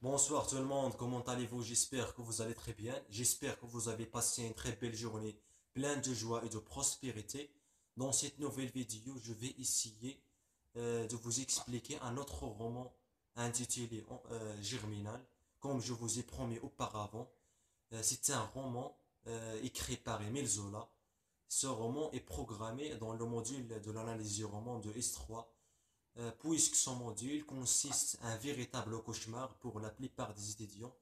Bonsoir tout le monde, comment allez-vous? J'espère que vous allez très bien. J'espère que vous avez passé une très belle journée pleine de joie et de prospérité. Dans cette nouvelle vidéo, je vais essayer de vous expliquer un autre roman intitulé Germinal. Comme je vous ai promis auparavant, c'est un roman écrit par Émile Zola. Ce roman est programmé dans le module de l'analyse du roman de S3 puisque son module consiste à un véritable cauchemar pour la plupart des étudiants.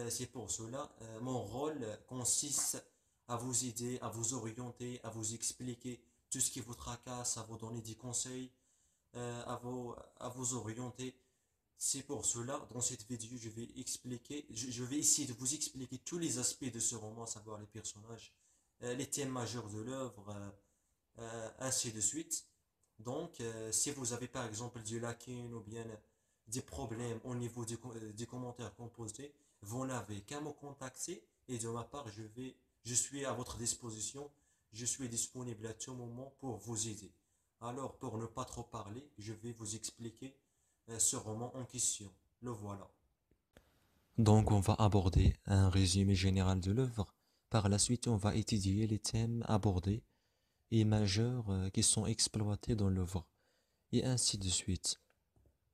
C'est pour cela, mon rôle consiste à vous aider, à vous orienter, à vous expliquer tout ce qui vous tracasse, à vous donner des conseils, à vous orienter. C'est pour cela, dans cette vidéo, je vais essayer de vous expliquer tous les aspects de ce roman, à savoir les personnages, les thèmes majeurs de l'œuvre, ainsi de suite. Donc, si vous avez par exemple du lacune ou bien des problèmes au niveau des commentaires composés, vous n'avez qu'à me contacter et de ma part, je suis à votre disposition. Je suis disponible à tout moment pour vous aider. Alors, pour ne pas trop parler, je vais vous expliquer ce roman en question. Le voilà. Donc, on va aborder un résumé général de l'œuvre. Par la suite, on va étudier les thèmes abordés et majeurs qui sont exploités dans l'œuvre, et ainsi de suite.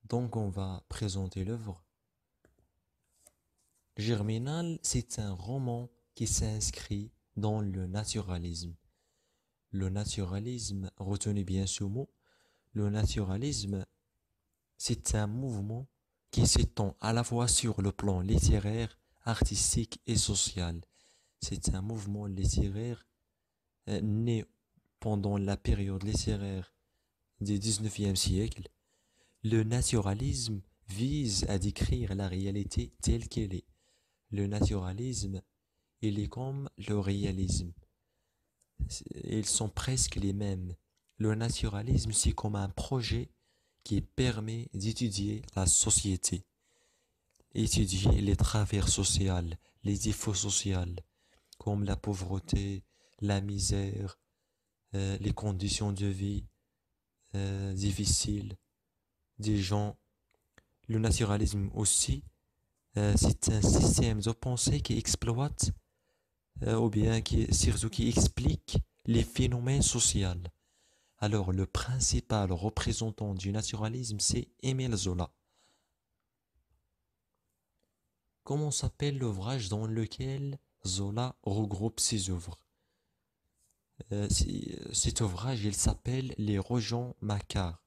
Donc on va présenter l'œuvre. Germinal, c'est un roman qui s'inscrit dans le naturalisme. Le naturalisme, retenez bien ce mot, le naturalisme, c'est un mouvement qui s'étend à la fois sur le plan littéraire, artistique et social. C'est un mouvement littéraire né pendant la période littéraire du 19e siècle. Le naturalisme vise à décrire la réalité telle qu'elle est. Le naturalisme, il est comme le réalisme. Ils sont presque les mêmes. Le naturalisme, c'est comme un projet qui permet d'étudier la société, étudier les travers sociaux, les défauts sociaux, comme la pauvreté, la misère, les conditions de vie difficiles des gens. Le naturalisme aussi, c'est un système de pensée qui exploite ou bien surtout qui explique les phénomènes sociaux. Alors le principal représentant du naturalisme, c'est Émile Zola. Comment s'appelle l'ouvrage dans lequel Zola regroupe ses œuvres? Cet ouvrage, il s'appelle Les Rogens Macquart.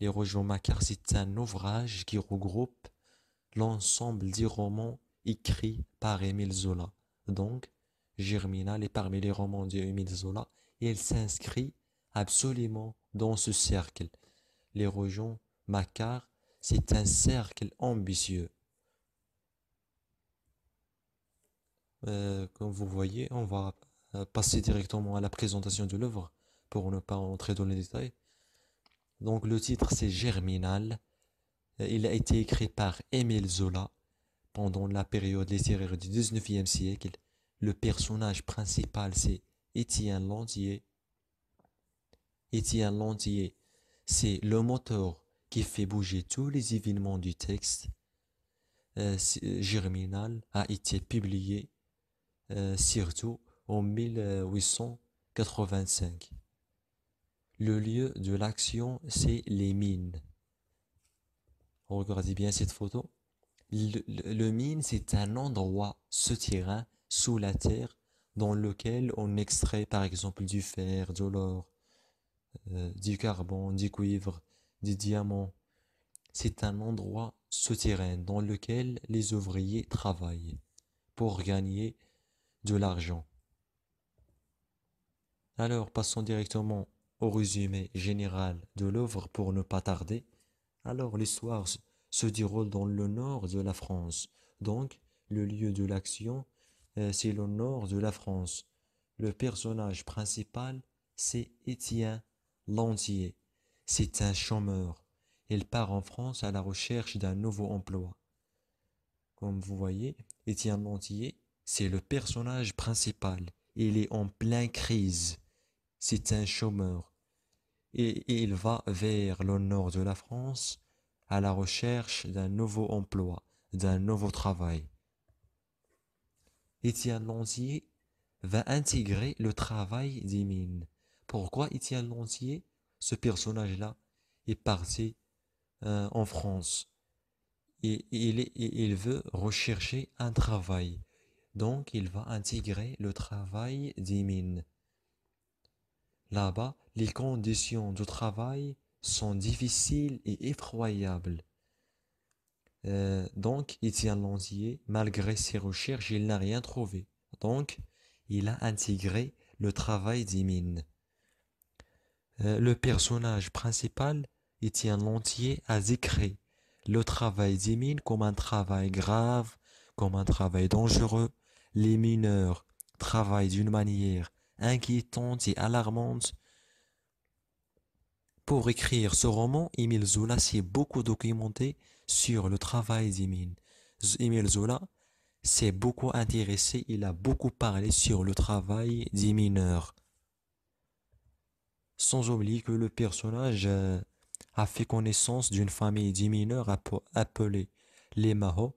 Les Rogens Macquart, c'est un ouvrage qui regroupe l'ensemble des romans écrits par Émile Zola. Donc, Germinal est parmi les romans d'Émile Zola et il s'inscrit absolument dans ce cercle. Les Rogens Macquart, c'est un cercle ambitieux. Comme vous voyez, on va passer directement à la présentation de l'œuvre pour ne pas entrer dans les détails. Donc, le titre c'est Germinal. Il a été écrit par Émile Zola pendant la période littéraire du 19e siècle. Le personnage principal, c'est Étienne Lantier. Étienne Lantier, c'est le moteur qui fait bouger tous les événements du texte. Germinal a été publié surtout en 1885. Le lieu de l'action, c'est les mines. Regardez bien cette photo. Le mine, c'est un endroit souterrain sous la terre dans lequel on extrait par exemple du fer, de l'or, du carbone, du cuivre, du diamant. C'est un endroit souterrain dans lequel les ouvriers travaillent pour gagner de l'argent. Alors passons directement au résumé général de l'œuvre pour ne pas tarder. Alors l'histoire se déroule dans le nord de la France. Donc le lieu de l'action, c'est le nord de la France. Le personnage principal, c'est Étienne Lantier. C'est un chômeur. Il part en France à la recherche d'un nouveau emploi. Comme vous voyez, Étienne Lantier, c'est le personnage principal. Il est en pleine crise. C'est un chômeur. Et il va vers le nord de la France à la recherche d'un nouveau emploi. d'un nouveau travail. Étienne Lantier va intégrer le travail d'Émile. Pourquoi Étienne Lantier, ce personnage-là, est parti en France et il veut rechercher un travail. Donc, il va intégrer le travail d'Émile. Là-bas, les conditions de travail sont difficiles et effroyables. Donc, Étienne Lantier, malgré ses recherches, il n'a rien trouvé. Donc, il a intégré le travail des mines. Le personnage principal, Étienne Lantier, a décrit le travail des mines comme un travail grave, comme un travail dangereux. Les mineurs travaillent d'une manière inquiétante et alarmante. Pour écrire ce roman, Émile Zola s'est beaucoup documenté sur le travail des mines. Émile Zola s'est beaucoup intéressé, il a beaucoup parlé sur le travail des mineurs. Sans oublier que le personnage a fait connaissance d'une famille de mineurs appelée les Maho,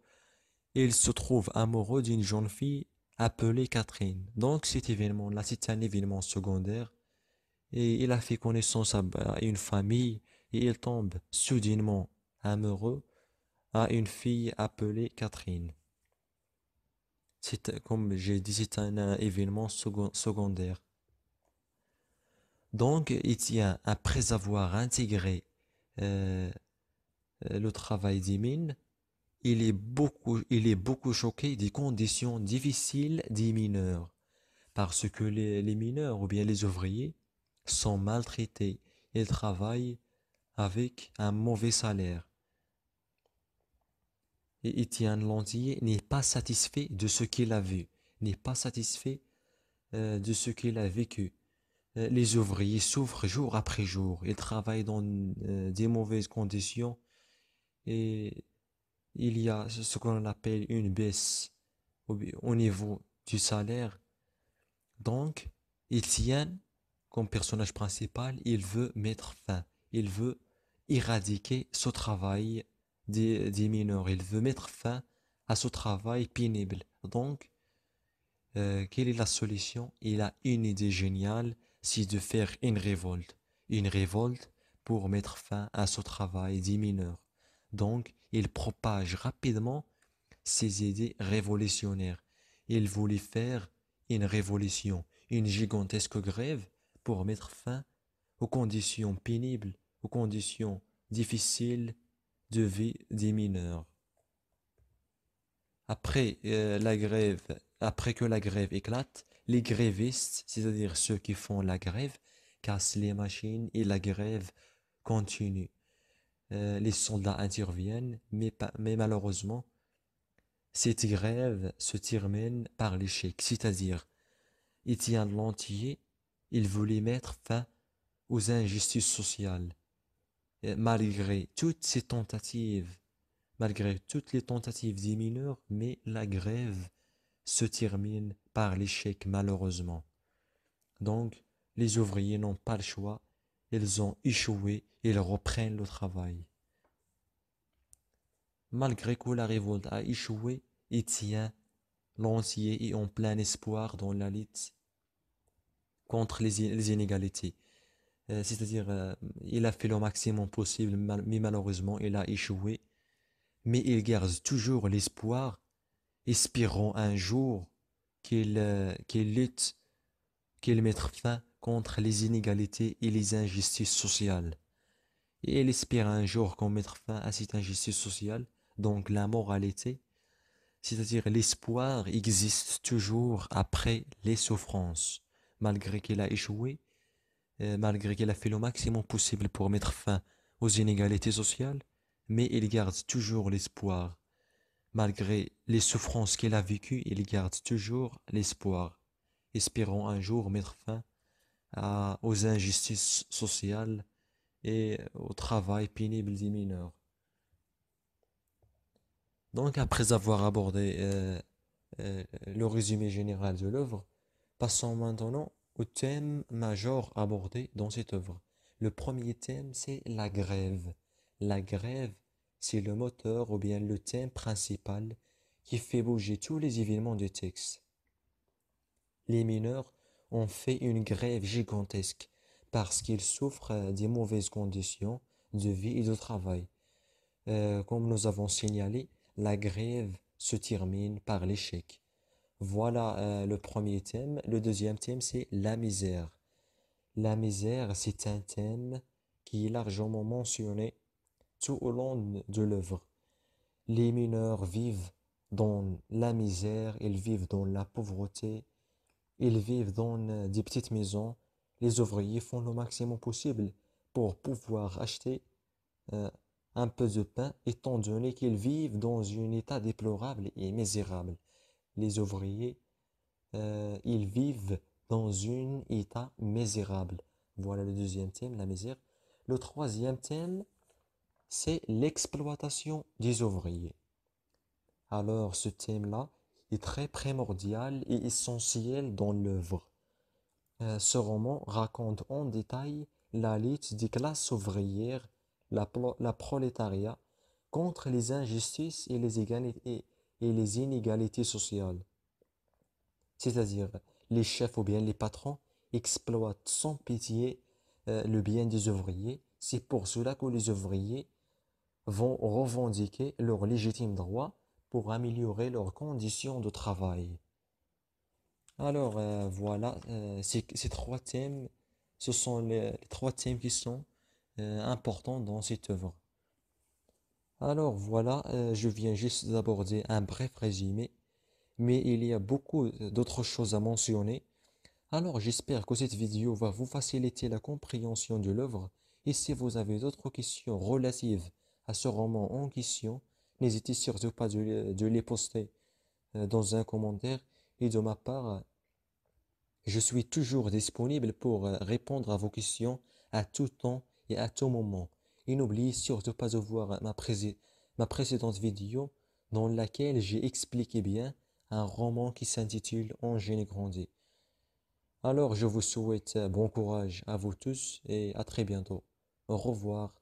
et il se trouve amoureux d'une jeune fille appelée Catherine. Donc cet événement-là, c'est un événement secondaire, et il a fait connaissance à une famille, et il tombe soudainement amoureux à une fille appelée Catherine. C'est, comme j'ai dit, c'est un événement secondaire. Donc, Étienne, après avoir intégré euh, le travail des mines, il est beaucoup choqué des conditions difficiles des mineurs, parce que les mineurs ou bien les ouvriers sont maltraités. Ils travaillent avec un mauvais salaire. Et Étienne Lantier n'est pas satisfait de ce qu'il a vu, n'est pas satisfait de ce qu'il a vécu. Les ouvriers souffrent jour après jour. Ils travaillent dans des mauvaises conditions et il y a ce qu'on appelle une baisse au niveau du salaire. Donc, Étienne, comme personnage principal, il veut mettre fin. Il veut éradiquer ce travail des mineurs. Il veut mettre fin à ce travail pénible. Donc, quelle est la solution? Il a une idée géniale, c'est de faire une révolte. Une révolte pour mettre fin à ce travail des mineurs. Donc, il propage rapidement ses idées révolutionnaires. Il voulait faire une révolution, une gigantesque grève pour mettre fin aux conditions pénibles, aux conditions difficiles de vie des mineurs. Après que la grève éclate, les grévistes, c'est-à-dire ceux qui font la grève, cassent les machines et la grève continue. Les soldats interviennent, mais malheureusement, cette grève se termine par l'échec, c'est-à-dire Étienne Lantier, il voulait mettre fin aux injustices sociales. Malgré toutes ces tentatives, malgré toutes les tentatives des mineurs, mais la grève se termine par l'échec malheureusement. Donc, les ouvriers n'ont pas le choix, ils ont échoué, ils reprennent le travail. Malgré que la révolte a échoué, Étienne Lantier est en plein espoir dans la lutte contre les inégalités. C'est-à-dire, il a fait le maximum possible, mais malheureusement, il a échoué. Mais il garde toujours l'espoir, espérant un jour qu'il lutte, qu'il mette fin contre les inégalités et les injustices sociales. Et il espère un jour qu'on mette fin à cette injustice sociale, donc la moralité, c'est-à-dire l'espoir existe toujours après les souffrances. Malgré qu'il a échoué, malgré qu'il a fait le maximum possible pour mettre fin aux inégalités sociales, mais il garde toujours l'espoir. Malgré les souffrances qu'il a vécues, il garde toujours l'espoir, espérant un jour mettre fin aux injustices sociales et au travail pénible des mineurs. Donc, après avoir abordé le résumé général de l'œuvre, passons maintenant au thème majeur abordé dans cette œuvre. Le premier thème, c'est la grève. La grève, c'est le moteur ou bien le thème principal qui fait bouger tous les événements du texte. Les mineurs ont fait une grève gigantesque parce qu'ils souffrent des mauvaises conditions de vie et de travail. Comme nous avons signalé, la grève se termine par l'échec. Voilà le premier thème. Le deuxième thème, c'est la misère. La misère, c'est un thème qui est largement mentionné tout au long de l'œuvre. Les mineurs vivent dans la misère, ils vivent dans la pauvreté, ils vivent dans des petites maisons. Les ouvriers font le maximum possible pour pouvoir acheter euh, un peu de pain, étant donné qu'ils vivent dans un état déplorable et misérable. Les ouvriers, ils vivent dans un état misérable. Voilà le deuxième thème, la misère. Le troisième thème, c'est l'exploitation des ouvriers. Alors, ce thème-là est très primordial et essentiel dans l'œuvre. Ce roman raconte en détail la lutte des classes ouvrières, la prolétariat, contre les injustices et les inégalités sociales. C'est-à-dire, les chefs ou bien les patrons exploitent sans pitié le bien des ouvriers. C'est pour cela que les ouvriers vont revendiquer leurs légitimes droits pour améliorer leurs conditions de travail. Alors voilà, ces trois thèmes, ce sont les trois thèmes qui sont importants dans cette œuvre. Alors voilà, je viens juste d'aborder un bref résumé, mais il y a beaucoup d'autres choses à mentionner. Alors j'espère que cette vidéo va vous faciliter la compréhension de l'œuvre, et si vous avez d'autres questions relatives à ce roman en question, n'hésitez surtout pas de les poster dans un commentaire, et de ma part, je suis toujours disponible pour répondre à vos questions à tout temps et à tout moment. Et n'oubliez surtout pas de voir ma précédente vidéo dans laquelle j'ai expliqué bien un roman qui s'intitule Angers grandi. Alors je vous souhaite bon courage à vous tous et à très bientôt. Au revoir.